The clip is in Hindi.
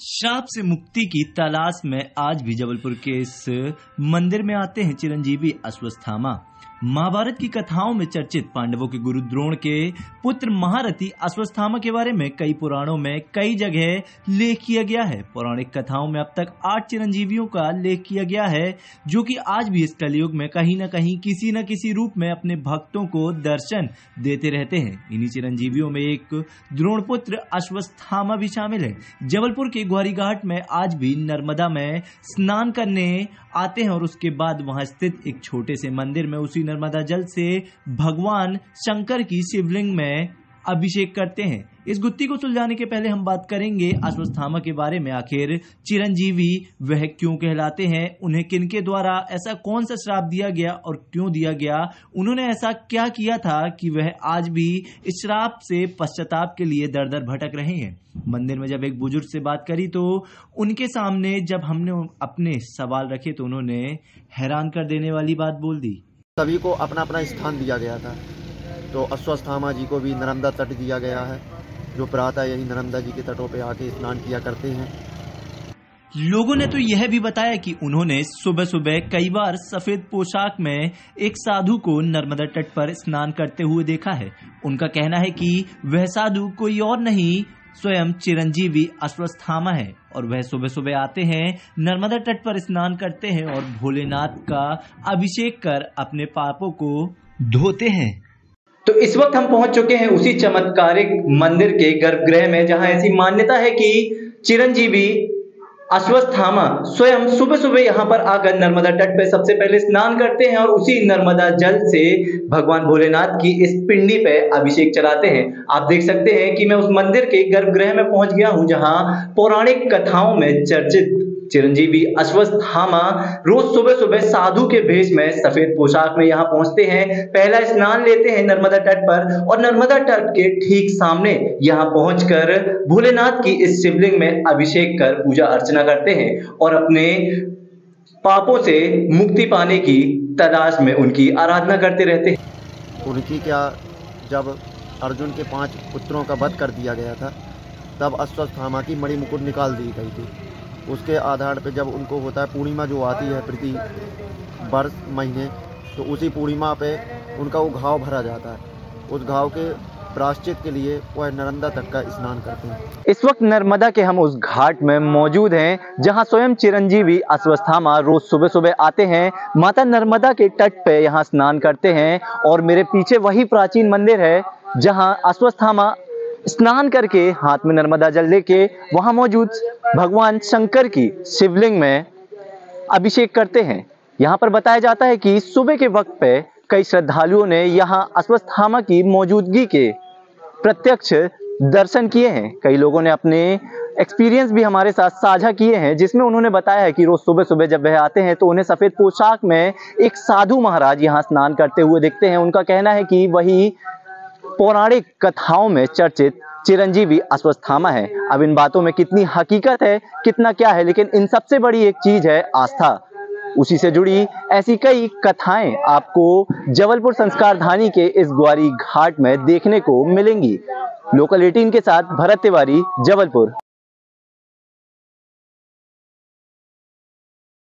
श्राप से मुक्ति की तलाश में आज भी जबलपुर के इस मंदिर में आते हैं चिरंजीवी अश्वत्थामा। महाभारत की कथाओं में चर्चित पांडवों के गुरु द्रोण के पुत्र महारथी अश्वत्थामा के बारे में कई पुराणों में कई जगह लेख किया गया है। पौराणिक कथाओं में अब तक 8 चिरंजीवियों का लेख किया गया है, जो कि आज भी इस कलयुग में कहीं न कहीं किसी न किसी रूप में अपने भक्तों को दर्शन देते रहते हैं। इन्हीं चिरंजीवियों में एक द्रोण पुत्र अश्वत्थामा भी शामिल है। जबलपुर के ग्वारी घाट में आज भी नर्मदा में स्नान करने आते हैं और उसके बाद वहां स्थित एक छोटे से मंदिर में उसी नर्मदा जल से भगवान शंकर की शिवलिंग में अभिषेक करते हैं। इस गुत्थी को सुलझाने के पहले हम बात करेंगे अश्वत्थामा के बारे में। आखिर चिरंजीवी वह क्यों कहलाते हैं, उन्हें किनके द्वारा ऐसा कौन सा श्राप दिया गया और क्यों दिया गया, उन्होंने ऐसा क्या किया था कि वह आज भी इस श्राप से पश्चाताप के लिए दर दर भटक रहे हैं। मंदिर में जब एक बुजुर्ग से बात करी तो उनके सामने जब हमने अपने सवाल रखे तो उन्होंने हैरान कर देने वाली बात बोल दी। सभी को अपना अपना स्थान दिया गया था, तो अश्वत्थामा जी को भी नर्मदा तट दिया गया है, जो प्रातः यही नर्मदा जी के तटों पे आके स्नान किया करते हैं। लोगों ने तो यह भी बताया कि उन्होंने सुबह सुबह कई बार सफेद पोशाक में एक साधु को नर्मदा तट पर स्नान करते हुए देखा है। उनका कहना है कि वह साधु कोई और नहीं, स्वयं चिरंजीवी अश्वत्थामा है और वह सुबह सुबह आते हैं, नर्मदा तट पर स्नान करते हैं और भोलेनाथ का अभिषेक कर अपने पापों को धोते हैं। तो इस वक्त हम पहुंच चुके हैं उसी चमत्कारिक मंदिर के गर्भगृह में, जहां ऐसी मान्यता है कि चिरंजीवी अश्वत्थामा स्वयं सुबह सुबह यहां पर आकर नर्मदा तट पर सबसे पहले स्नान करते हैं और उसी नर्मदा जल से भगवान भोलेनाथ की इस पिंडी पे अभिषेक चलाते हैं। आप देख सकते हैं कि मैं उस मंदिर के गर्भगृह में पहुंच गया हूं, जहां पौराणिक कथाओं में चर्चित चिरंजीवी अश्वत्थामा रोज सुबह सुबह साधु के भेष में सफेद पोशाक में यहाँ पहुंचते हैं, पहला स्नान लेते हैं नर्मदा तट पर और नर्मदा तट के ठीक सामने यहाँ पहुंचकर भोलेनाथ की इस शिवलिंग में अभिषेक कर पूजा अर्चना करते हैं और अपने पापों से मुक्ति पाने की तलाश में उनकी आराधना करते रहते हैं। उनकी क्या, जब अर्जुन के 5 पुत्रों का वध कर दिया गया था, तब अश्वत्थामा की मणि मुकुट निकाल दी गई थी। उसके आधार पे जब उनको होता है पूर्णिमा जो आती है प्रति वर्ष महीने, तो उसी पूर्णिमा पे उनका वो घाव भरा जाता है। उस घाव के प्रायश्चित के लिए वह नर्मदा तट का स्नान करते हैं। इस वक्त नर्मदा के हम उस घाट में मौजूद हैं, जहां स्वयं चिरंजीवी अश्वत्थामा रोज सुबह सुबह आते हैं, माता नर्मदा के तट पे यहाँ स्नान करते हैं और मेरे पीछे वही प्राचीन मंदिर है जहाँ अश्वत्थामा स्नान करके हाथ में नर्मदा जल लेके वहां मौजूद भगवान शंकर की शिवलिंग में अभिषेक करते हैं। यहाँ पर बताया जाता है कि सुबह के वक्त पे कई श्रद्धालुओं ने यहाँ अश्वत्थामा की मौजूदगी के प्रत्यक्ष दर्शन किए हैं। कई लोगों ने अपने एक्सपीरियंस भी हमारे साथ साझा किए हैं, जिसमें उन्होंने बताया है कि रोज सुबह सुबह जब वह आते हैं तो उन्हें सफेद पोशाक में एक साधु महाराज यहाँ स्नान करते हुए दिखते हैं। उनका कहना है कि वही पौराणिक कथाओं में चर्चित चिरंजीवी अश्वत्थामा है। अब इन बातों में कितनी हकीकत है, कितना क्या है, लेकिन इन सबसे बड़ी एक चीज है आस्था। उसी से जुड़ी ऐसी कई कथाएं आपको जबलपुर संस्कार धानी के इस ग्वारी घाट में देखने को मिलेंगी। लोकल 18 के साथ भरत तिवारी, जबलपुर।